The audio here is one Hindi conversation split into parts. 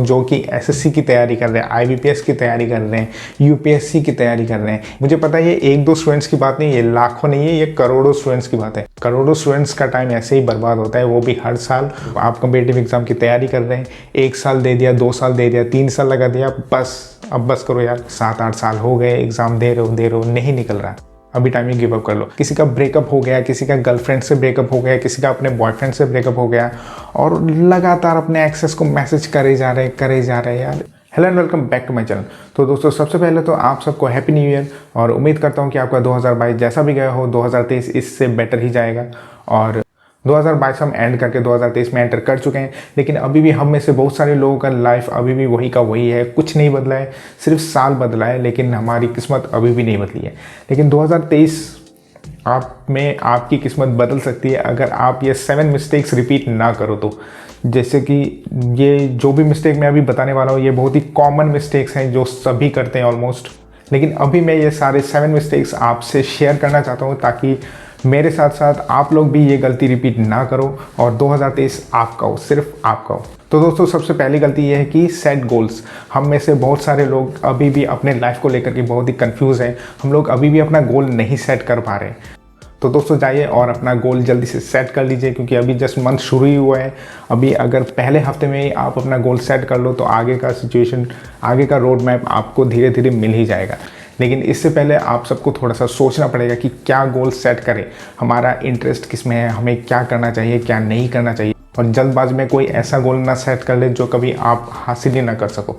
जो कि एसएससी की तैयारी कर रहे हैं, आईबीपीएस की तैयारी कर रहे हैं, यूपीएससी की तैयारी कर रहे हैं। मुझे पता है ये एक दो स्टूडेंट्स की बात नहीं, ये लाखों नहीं है, ये करोड़ों स्टूडेंट्स की बात है। करोड़ों स्टूडेंट्स का टाइम ऐसे ही बर्बाद होता है, वो भी हर साल। आप कॉम्पिटिटिव एग्जाम की तैयारी कर रहे हैं, 1 साल दे दिया, 2 साल दे दिया, 3 साल लगा दिया, बस अब बस करो यार। 7-8 साल हो गए, एग्जाम दे रहे हो, नहीं निकल रहा। अभी टाइम ही गिव अप कर लो। किसी का ब्रेकअप हो गया, किसी का गर्लफ्रेंड से ब्रेकअप हो गया, किसी का अपने बॉयफ्रेंड से ब्रेकअप हो गया, और लगातार अपने एक्सेस को मैसेज करे जा रहे यार। Hello and welcome back to my channel. तो दोस्तों, सबसे पहले तो आप सबको हैप्पी न्यू ईयर, और उम्मीद करता हूँ कि आपका 2022 जैसा भी गया हो, 2023 इससे बेटर ही जाएगा। और 2022 हम एंड करके 2023 में एंटर कर चुके हैं, लेकिन अभी भी हम में से बहुत सारे लोगों का लाइफ अभी भी वही का वही है, कुछ नहीं बदला है, सिर्फ साल बदला है, लेकिन हमारी किस्मत अभी भी नहीं बदली है। लेकिन 2023 आप में आपकी किस्मत बदल सकती है अगर आप ये 7 मिस्टेक्स रिपीट ना करो तो। जैसे कि ये जो भी मिस्टेक मैं अभी बताने वाला हूँ, ये बहुत ही कॉमन मिस्टेक्स हैं जो सभी करते हैं ऑलमोस्ट। लेकिन अभी मैं ये सारे 7 मिस्टेक्स आपसे शेयर करना चाहता हूँ, ताकि मेरे साथ साथ आप लोग भी ये गलती रिपीट ना करो और 2023 आपका हो, सिर्फ आपका हो। तो दोस्तों, सबसे पहली गलती ये है कि सेट गोल्स। हम में से बहुत सारे लोग अभी भी अपने लाइफ को लेकर के बहुत ही कंफ्यूज हैं। हम लोग अभी भी अपना गोल नहीं सेट कर पा रहे। तो दोस्तों, जाइए और अपना गोल जल्दी से सेट कर लीजिए, क्योंकि अभी जस्ट मंथ शुरू ही हुआ है। अभी अगर पहले हफ्ते में ही आप अपना गोल सेट कर लो तो आगे का सिचुएशन, आगे का रोड मैप आपको धीरे धीरे मिल ही जाएगा। लेकिन इससे पहले आप सबको थोड़ा सा सोचना पड़ेगा कि क्या गोल सेट करें, हमारा इंटरेस्ट किस में है, हमें क्या करना चाहिए, क्या नहीं करना चाहिए। और जल्दबाजी में कोई ऐसा गोल ना सेट कर ले जो कभी आप हासिल ही ना कर सको।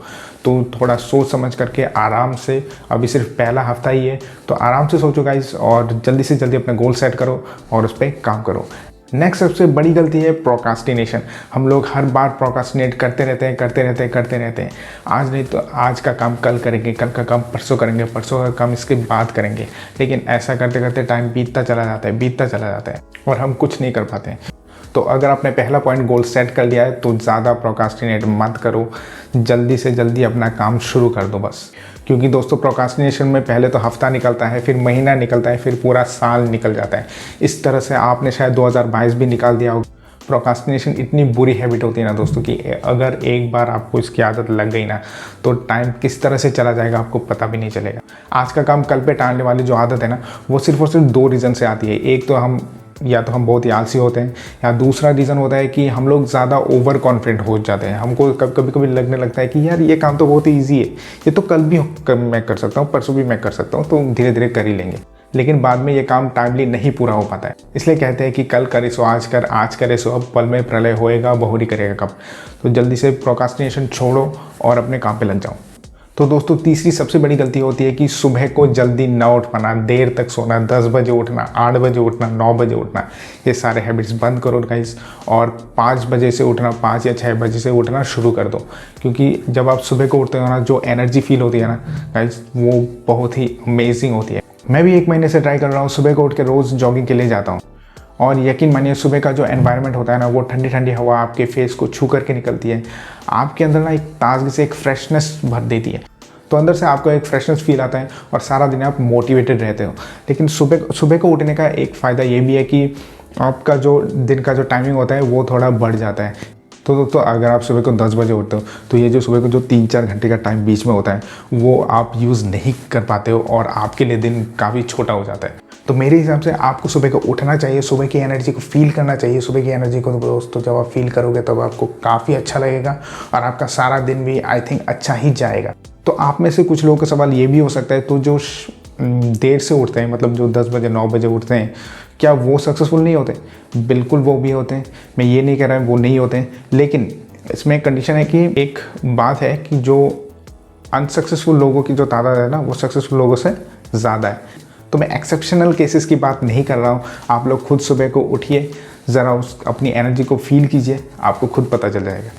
तो थोड़ा सोच समझ करके आराम से, अभी सिर्फ पहला हफ्ता ही है, तो आराम से सोचो गाइस, और जल्दी से जल्दी अपना गोल सेट करो और उस पर काम करो। नेक्स्ट सबसे बड़ी गलती है प्रोक्रास्टिनेशन। हम लोग हर बार प्रोक्रास्टिनेट करते रहते हैं। आज नहीं तो आज का काम कल करेंगे, कल का काम परसों करेंगे, परसों का काम इसके बाद करेंगे। लेकिन ऐसा करते करते टाइम बीतता चला जाता है और हम कुछ नहीं कर पाते हैं। तो अगर आपने पहला पॉइंट गोल सेट कर लिया है तो ज़्यादा प्रोक्रास्टिनेट मत करो, जल्दी से जल्दी अपना काम शुरू कर दो बस। क्योंकि दोस्तों, प्रोक्रास्टिनेशन में पहले तो हफ्ता निकलता है, फिर महीना निकलता है, फिर पूरा साल निकल जाता है। इस तरह से आपने शायद 2022 भी निकाल दिया होगा। प्रोक्रास्टिनेशन इतनी बुरी हैबिट होती है ना दोस्तों, कि अगर एक बार आपको इसकी आदत लग गई ना, तो टाइम किस तरह से चला जाएगा आपको पता भी नहीं चलेगा। आज का काम कल पे टालने वाली जो आदत है ना, वो सिर्फ और सिर्फ 2 रीज़न से आती है। एक तो हम बहुत ही आलसी होते हैं, या दूसरा रीज़न होता है कि हम लोग ज़्यादा ओवर कॉन्फिडेंट हो जाते हैं। हमको कभी लगने लगता है कि यार ये काम तो बहुत ही ईजी है, ये तो कल भी मैं कर सकता हूँ, परसों भी मैं कर सकता हूँ, तो धीरे धीरे कर ही लेंगे। लेकिन बाद में ये काम टाइमली नहीं पूरा हो पाता है। इसलिए कहते हैं कि कल करे सो आज कर, आज करे सो अब, पल में प्रलय होएगा, बहुरी करेगा कब। तो जल्दी से प्रोक्रास्टिनेशन छोड़ो और अपने काम पे लग जाओ। तो दोस्तों, तीसरी सबसे बड़ी गलती होती है कि सुबह को जल्दी ना उठ पाना, देर तक सोना, 10 बजे उठना, 8 बजे उठना, 9 बजे उठना। ये सारे हैबिट्स बंद करो गाइस, और 5 बजे से उठना, 5 या 6 बजे से उठना शुरू कर दो। क्योंकि जब आप सुबह को उठते हो ना, जो एनर्जी फील होती है ना गाइस, वो बहुत ही अमेजिंग होती है। मैं भी 1 महीने से ट्राई कर रहा हूँ, सुबह को उठ के रोज़ जॉगिंग के लिए जाता हूँ, और यकीन मानिए सुबह का जो एनवायरनमेंट होता है ना, वो ठंडी ठंडी हवा आपके फेस को छू करके निकलती है। आपके अंदर ना एक ताजगी से एक फ्रेशनेस भर देती है। तो अंदर से आपको एक फ्रेशनेस फील आता है और सारा दिन आप मोटिवेटेड रहते हो। लेकिन सुबह को उठने का एक फ़ायदा ये भी है कि आपका जो दिन का जो टाइमिंग होता है वो थोड़ा बढ़ जाता है। तो दोस्तों, अगर आप सुबह को 10 बजे उठते हो तो ये जो सुबह को जो 3-4 घंटे का टाइम बीच में होता है वो आप यूज़ नहीं कर पाते हो, और आपके लिए दिन काफ़ी छोटा हो जाता है। तो मेरे हिसाब से आपको सुबह को उठना चाहिए, सुबह की एनर्जी को फील करना चाहिए। सुबह की एनर्जी को दोस्तों जब आप फील करोगे तब आपको काफ़ी अच्छा लगेगा, और आपका सारा दिन भी आई थिंक अच्छा ही जाएगा। तो आप में से कुछ लोगों का सवाल ये भी हो सकता है, तो जो देर से उठते हैं, मतलब जो 10 बजे 9 बजे उठते हैं, क्या वो सक्सेसफुल नहीं होते? बिल्कुल वो भी होते हैं, मैं ये नहीं कह रहा वो नहीं होते हैं। लेकिन इसमें एक कंडीशन है कि एक बात है कि जो अनसक्सेसफुल लोगों की जो तादाद है ना, वो सक्सेसफुल लोगों से ज़्यादा है। तो मैं एक्सेप्शनल केसेस की बात नहीं कर रहा हूँ। आप लोग खुद सुबह को उठिए, ज़रा अपनी एनर्जी को फील कीजिए, आपको खुद पता चल जाएगा।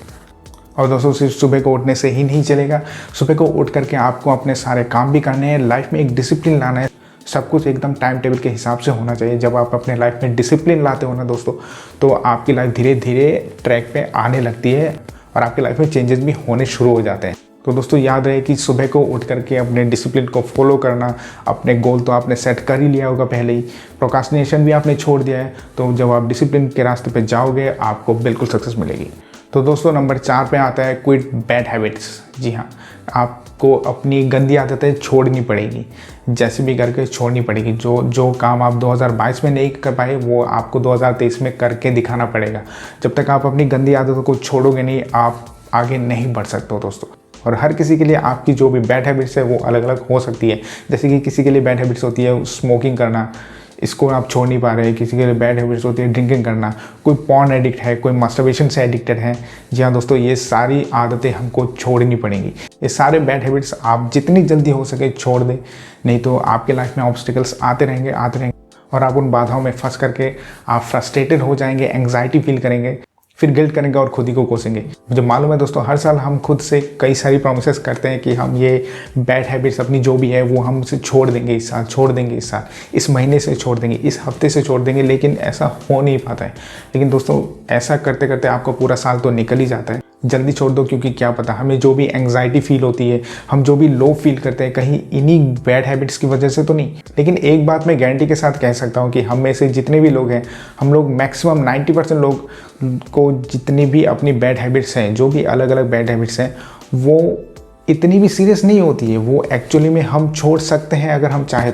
और दोस्तों, सिर्फ सुबह को उठने से ही नहीं चलेगा। सुबह को उठ करके आपको अपने सारे काम भी करने हैं, लाइफ में एक डिसिप्लिन लाना है। सब कुछ एकदम टाइम टेबल के हिसाब से होना चाहिए। जब आप अपने लाइफ में डिसिप्लिन लाते हो ना दोस्तों, तो आपकी लाइफ धीरे धीरे ट्रैक पे आने लगती है और आपकी लाइफ में चेंजेस भी होने शुरू हो जाते हैं। तो दोस्तों, याद रहे कि सुबह को उठ करके अपने डिसिप्लिन को फॉलो करना। अपने गोल तो आपने सेट कर ही लिया होगा पहले ही, प्रोक्रास्टिनेशन भी आपने छोड़ दिया है। तो जब आप डिसिप्लिन के रास्ते पे जाओगे, आपको बिल्कुल सक्सेस मिलेगी। तो दोस्तों नंबर 4 पे आता है क्विट बैड हैबिट्स। जी हाँ, आपको अपनी गंदी आदतें छोड़नी पड़ेगी, जैसे भी करके छोड़नी पड़ेगी। जो काम आप 2022 में नहीं कर पाए वो आपको 2023 में करके दिखाना पड़ेगा। जब तक आप अपनी गंदी आदतों को छोड़ोगे नहीं, आप आगे नहीं बढ़ सकते हो दोस्तों। और हर किसी के लिए आपकी जो भी बैड हैबिट्स है वो अलग अलग हो सकती है। जैसे कि किसी के लिए बैड हैबिट्स होती है स्मोकिंग करना, इसको आप छोड़ नहीं पा रहे हैं। किसी के लिए बैड हैबिट्स होती है ड्रिंकिंग करना, कोई पॉर्न एडिक्ट है, कोई मास्टरबेशन से एडिक्टेड है। जी हाँ दोस्तों, ये सारी आदतें हमको छोड़नी पड़ेंगी। ये सारे बैड हैबिट्स आप जितनी जल्दी हो सके छोड़ दें, नहीं तो आपके लाइफ में ऑब्स्टिकल्स आते रहेंगे और आप उन बाधाओं में फंस करके आप फ्रस्ट्रेटेड हो जाएंगे, एंग्जाइटी फील करेंगे, फिर गिल्ट करेंगे और खुद ही को कोसेंगे। मुझे मालूम है दोस्तों, हर साल हम खुद से कई सारी प्रॉमिसेस करते हैं कि हम ये बैड हैबिट्स अपनी जो भी है वो हम उसे छोड़ देंगे इस साल, छोड़ देंगे इस साल, इस महीने से छोड़ देंगे, इस हफ्ते से छोड़ देंगे, लेकिन ऐसा हो नहीं पाता है। लेकिन दोस्तों ऐसा करते करते आपका पूरा साल तो निकल ही जाता है। जल्दी छोड़ दो, क्योंकि क्या पता हमें जो भी एंग्जाइटी फील होती है, हम जो भी लो फील करते हैं, कहीं इन्हीं बैड हैबिट्स की वजह से तो नहीं। लेकिन एक बात मैं गारंटी के साथ कह सकता हूँ कि हम में से जितने भी लोग हैं, हम लोग मैक्सिमम 90% लोग को जितनी भी अपनी बैड हैबिट्स हैं, जो भी अलग अलग बैड हैबिट्स हैं, वो इतनी भी सीरियस नहीं होती है। वो एक्चुअली में हम छोड़ सकते हैं अगर हम चाहे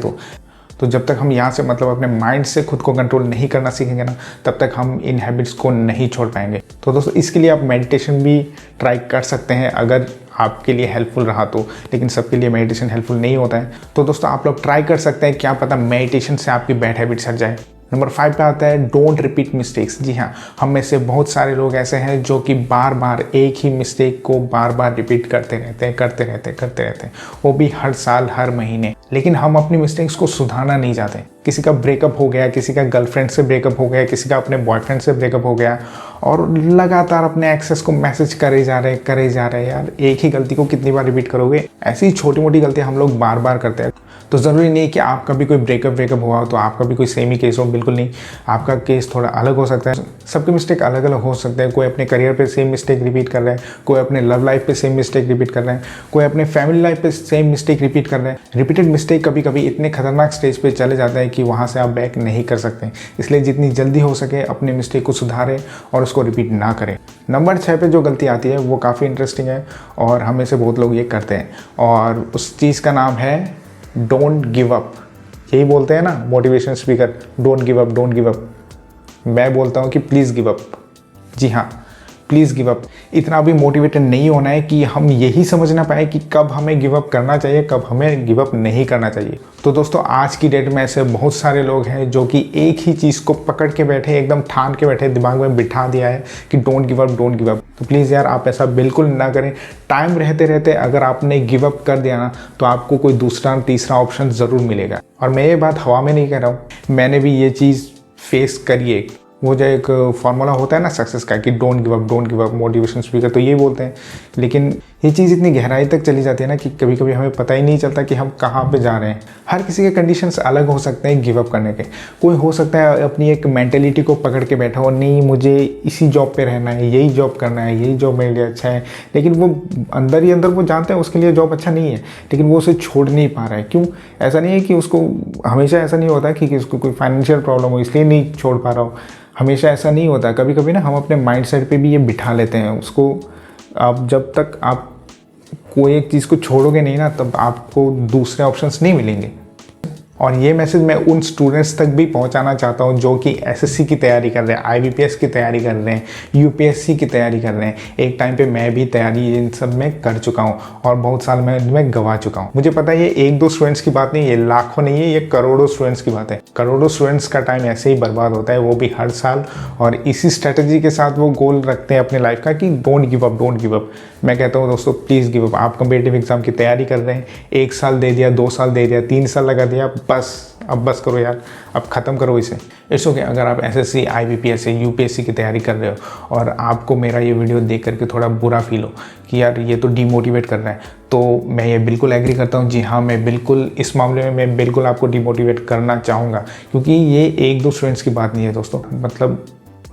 तो जब तक हम यहाँ से मतलब अपने माइंड से खुद को कंट्रोल नहीं करना सीखेंगे ना, तब तक हम इन हैबिट्स को नहीं छोड़ पाएंगे। तो दोस्तों इसके लिए आप मेडिटेशन भी ट्राई कर सकते हैं अगर आपके लिए हेल्पफुल रहा तो, लेकिन सबके लिए मेडिटेशन हेल्पफुल नहीं होता है। तो दोस्तों आप लोग ट्राई कर सकते हैं, क्या पता मेडिटेशन से आपकी बैड हैबिट्स हट जाए। नंबर 5 पे आता है डोंट रिपीट मिस्टेक्स। जी हाँ, हम में से बहुत सारे लोग ऐसे हैं जो कि बार बार एक ही मिस्टेक को बार बार रिपीट करते रहते हैं, वो भी हर साल हर महीने। लेकिन हम अपनी मिस्टेक्स को सुधारना नहीं चाहते। किसी का ब्रेकअप हो गया, किसी का गर्लफ्रेंड से ब्रेकअप हो गया, किसी का अपने बॉयफ्रेंड से ब्रेकअप हो गया, और लगातार अपने एक्सेस को मैसेज करे जा रहे यार, एक ही गलती को कितनी बार रिपीट करोगे। ऐसी छोटी मोटी गलतियां हम लोग बार बार करते हैं। तो ज़रूरी नहीं कि आपका भी कोई ब्रेकअप हुआ हो तो आपका भी कोई सेम ही केस हो, बिल्कुल नहीं। आपका केस थोड़ा अलग हो सकता है, सबके मिस्टेक अलग अलग हो सकते हैं। कोई अपने करियर पे सेम मिस्टेक रिपीट कर रहा है, कोई अपने लव लाइफ पे सेम मिस्टेक रिपीट कर रहा है, कोई अपने फैमिली लाइफ पे सेम मिस्टेक रिपीट कर रहा है। रिपीटेड मिस्टेक कभी कभी इतने खतरनाक स्टेज पे चले जाता है कि वहाँ से आप बैक नहीं कर सकते। इसलिए जितनी जल्दी हो सके अपने मिस्टेक को सुधारें और उसको रिपीट ना करें। नंबर 6 पे जो गलती आती है वो काफ़ी इंटरेस्टिंग है और हमें से बहुत लोग ये करते हैं, और उस चीज़ का नाम है डोंट गिव अप। यही बोलते हैं ना motivation speaker, don't give up, don't give up. मैं बोलता हूँ कि प्लीज़ गिव अप। जी हाँ, प्लीज़ गिव अप। इतना भी मोटिवेटेड नहीं होना है कि हम यही समझ ना पाए कि कब हमें गिव अप करना चाहिए, कब हमें गिव अप नहीं करना चाहिए। तो दोस्तों आज की डेट में ऐसे बहुत सारे लोग हैं जो कि एक ही चीज़ को पकड़ के बैठे, एकदम ठान के बैठे, दिमाग में बिठा दिया है कि don't give up, don't give up. तो प्लीज़ यार आप ऐसा बिल्कुल ना करें। टाइम रहते रहते अगर आपने गिव अप कर दिया ना, तो आपको कोई दूसरा तीसरा ऑप्शन ज़रूर मिलेगा। और मैं ये बात हवा में नहीं कह रहा हूँ, मैंने भी ये चीज़ फेस करी है। वो जो एक फार्मूला होता है ना सक्सेस का कि don't give up, motivation speaker तो ये बोलते हैं। लेकिन ये चीज़ इतनी गहराई तक चली जाती है ना कि कभी कभी हमें पता ही नहीं चलता कि हम कहाँ पे जा रहे हैं। हर किसी के कंडीशंस अलग हो सकते हैं गिव अप करने के। कोई हो सकता है अपनी एक मेंटेलिटी को पकड़ के बैठा हो, नहीं मुझे इसी जॉब पे रहना है, यही जॉब करना है, यही जॉब मेरे लिए अच्छा है। लेकिन वो अंदर ही अंदर वो जानते हैं उसके लिए जॉब अच्छा नहीं है, लेकिन वो उसे छोड़ नहीं पा रहा है। क्यों? ऐसा नहीं है कि उसको हमेशा ऐसा नहीं होता कि उसको कोई फाइनेंशियल प्रॉब्लम हो इसलिए नहीं छोड़ पा रहा हो, हमेशा ऐसा नहीं होता। कभी कभी ना हम अपने माइंड सेट पे भी ये बिठा लेते हैं उसको। आप जब तक आप कोई एक चीज़ को छोड़ोगे नहीं ना, तब आपको दूसरे ऑप्शंस नहीं मिलेंगे। और ये मैसेज मैं उन स्टूडेंट्स तक भी पहुंचाना चाहता हूं जो कि एसएससी की तैयारी कर रहे हैं, आईबीपीएस की तैयारी कर रहे हैं, यूपीएससी की तैयारी कर रहे हैं। एक टाइम पे मैं भी तैयारी इन सब में कर चुका हूं और बहुत साल मैं इनमें गवा चुका हूं। मुझे पता है ये एक दो स्टूडेंट्स की बात नहीं है, ये लाखों नहीं है, ये करोड़ों स्टूडेंट्स की बात है। करोड़ों स्टूडेंट्स का टाइम ऐसे ही बर्बाद होता है, वो भी हर साल। और इसी स्ट्रेटजी के साथ वो गोल रखते हैं अपने लाइफ का कि don't give up, don't give up. मैं कहता हूँ दोस्तों प्लीज़ गिव अप। आप कम्पिटिटिव एग्जाम की तैयारी कर रहे हैं, 1 साल दे दिया, 2 साल दे दिया, 3 साल लगा दिया, अब बस करो यार, अब ख़त्म करो इसे। इट्स ओके अगर आप एसएससी, आईबीपीएस, यूपीएससी की तैयारी कर रहे हो और आपको मेरा ये वीडियो देख करके थोड़ा बुरा फील हो कि यार ये तो डीमोटिवेट कर रहा है, तो मैं ये बिल्कुल एग्री करता हूँ। जी हाँ, मैं बिल्कुल इस मामले में मैं बिल्कुल आपको डीमोटिवेट करना चाहूँगा, क्योंकि ये 1-2 स्टूडेंट्स की बात नहीं है दोस्तों। मतलब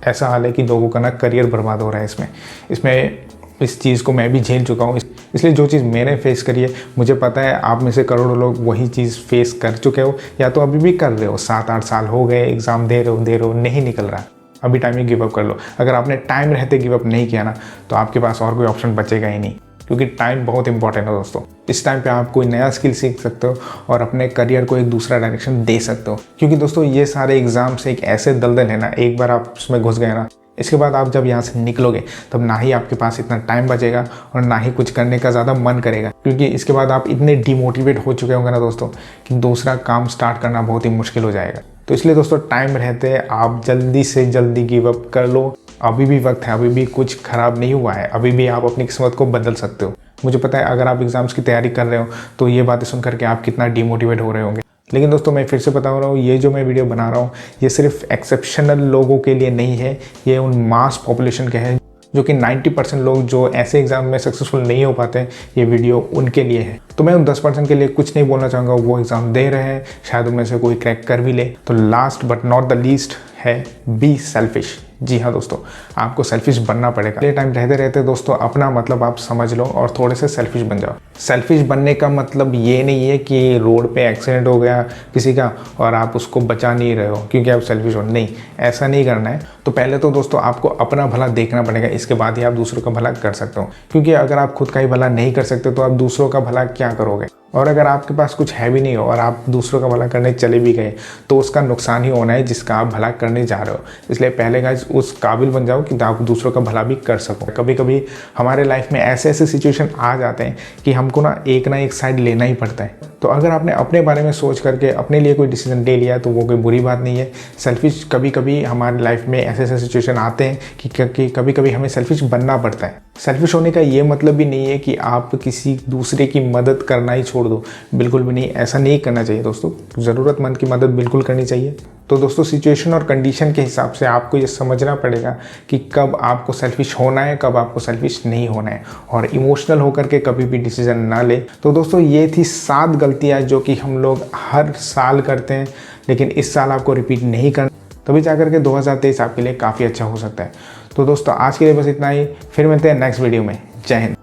ऐसा हाल है कि लोगों का ना करियर बर्बाद हो रहा है इसमें इस चीज़ को मैं भी झेल चुका हूँ। इसलिए जो चीज़ मैंने फेस करी है, मुझे पता है आप में से करोड़ों लोग वही चीज़ फेस कर चुके हो या तो अभी भी कर रहे हो। 7-8 साल हो गए, एग्ज़ाम दे रहे हो, नहीं निकल रहा। अभी टाइम ही गिव अप कर लो। अगर आपने टाइम रहते गिव अप नहीं किया ना तो आपके पास और कोई ऑप्शन बचेगा ही नहीं, क्योंकि टाइम बहुत इंपॉर्टेंट है दोस्तों। इस टाइम पे आप कोई नया स्किल सीख सकते हो और अपने करियर को एक दूसरा डायरेक्शन दे सकते हो, क्योंकि दोस्तों ये सारे एग्जाम्स एक ऐसे दलदल है ना, एक बार आप उसमें घुस गए ना, इसके बाद आप जब यहाँ से निकलोगे तब ना ही आपके पास इतना टाइम बचेगा और ना ही कुछ करने का ज़्यादा मन करेगा, क्योंकि इसके बाद आप इतने डिमोटिवेट हो चुके होंगे ना दोस्तों कि दूसरा काम स्टार्ट करना बहुत ही मुश्किल हो जाएगा। तो इसलिए दोस्तों टाइम रहते आप जल्दी से जल्दी गिव अप कर लो। अभी भी वक्त है, अभी भी कुछ खराब नहीं हुआ है, अभी भी आप अपनी किस्मत को बदल सकते हो। मुझे पता है अगर आप एग्जाम्स की तैयारी कर रहे हो तो ये बातें सुन करके आप कितना डिमोटिवेट हो रहे होंगे, लेकिन दोस्तों मैं फिर से बता रहा हूँ, ये जो मैं वीडियो बना रहा हूँ ये सिर्फ एक्सेप्शनल लोगों के लिए नहीं है, ये उन मास पॉपुलेशन के हैं जो कि 90% लोग जो ऐसे एग्जाम में सक्सेसफुल नहीं हो पाते, ये वीडियो उनके लिए है। तो मैं उन 10% के लिए कुछ नहीं बोलना चाहूँगा, वो एग्ज़ाम दे रहे हैं, शायद उनमें से कोई क्रैक कर भी ले। तो last but not the least है बी सेल्फिश। जी हाँ दोस्तों, आपको सेल्फिश बनना पड़ेगा। ये टाइम रहते रहते दोस्तों अपना मतलब आप समझ लो और थोड़े से सेल्फिश बन जाओ। सेल्फिश बनने का मतलब ये नहीं है कि रोड पे एक्सीडेंट हो गया किसी का और आप उसको बचा नहीं रहे हो क्योंकि आप सेल्फिश हो, नहीं, ऐसा नहीं करना है। तो पहले तो दोस्तों आपको अपना भला देखना पड़ेगा, इसके बाद ही आप दूसरों का भला कर सकते हो, क्योंकि अगर आप खुद का ही भला नहीं कर सकते तो आप दूसरों का भला क्या करोगे। और अगर आपके पास कुछ है भी नहीं हो और आप दूसरों का भला करने चले भी गए तो उसका नुकसान ही होना है जिसका आप भला करने जा रहे हो। इसलिए पहले गाइस उस काबिल बन जाओ कि आप दूसरों का भला भी कर सको। कभी कभी हमारे लाइफ में ऐसे ऐसे सिचुएशन आ जाते हैं कि हमको ना एक साइड लेना ही पड़ता है। तो अगर आपने अपने बारे में सोच करके अपने लिए कोई डिसीजन ले लिया तो वो कोई बुरी बात नहीं है। सेल्फिश कभी कभी हमारी लाइफ में ऐसे ऐसे सिचुएशन आते हैं कि कभी कभी हमें सेल्फिश बनना पड़ता है। सेल्फिश होने का ये मतलब भी नहीं है कि आप किसी दूसरे की मदद करना ही छोड़ दो, बिल्कुल भी नहीं, ऐसा नहीं करना चाहिए दोस्तों। ज़रूरतमंद की मदद बिल्कुल करनी चाहिए। तो दोस्तों सिचुएशन और कंडीशन के हिसाब से आपको ये समझना पड़ेगा कि कब आपको सेल्फिश होना है, कब आपको सेल्फिश नहीं होना है, और इमोशनल होकर के कभी भी डिसीजन ना ले। तो दोस्तों ये थी 7 गलतियाँ जो कि हम लोग हर साल करते हैं, लेकिन इस साल आपको रिपीट नहीं करना, तभी जाकर के 2023 आपके लिए काफ़ी अच्छा हो सकता है। तो दोस्तों आज के लिए बस इतना ही, फिर मिलते हैं नेक्स्ट वीडियो में। जय हिंद।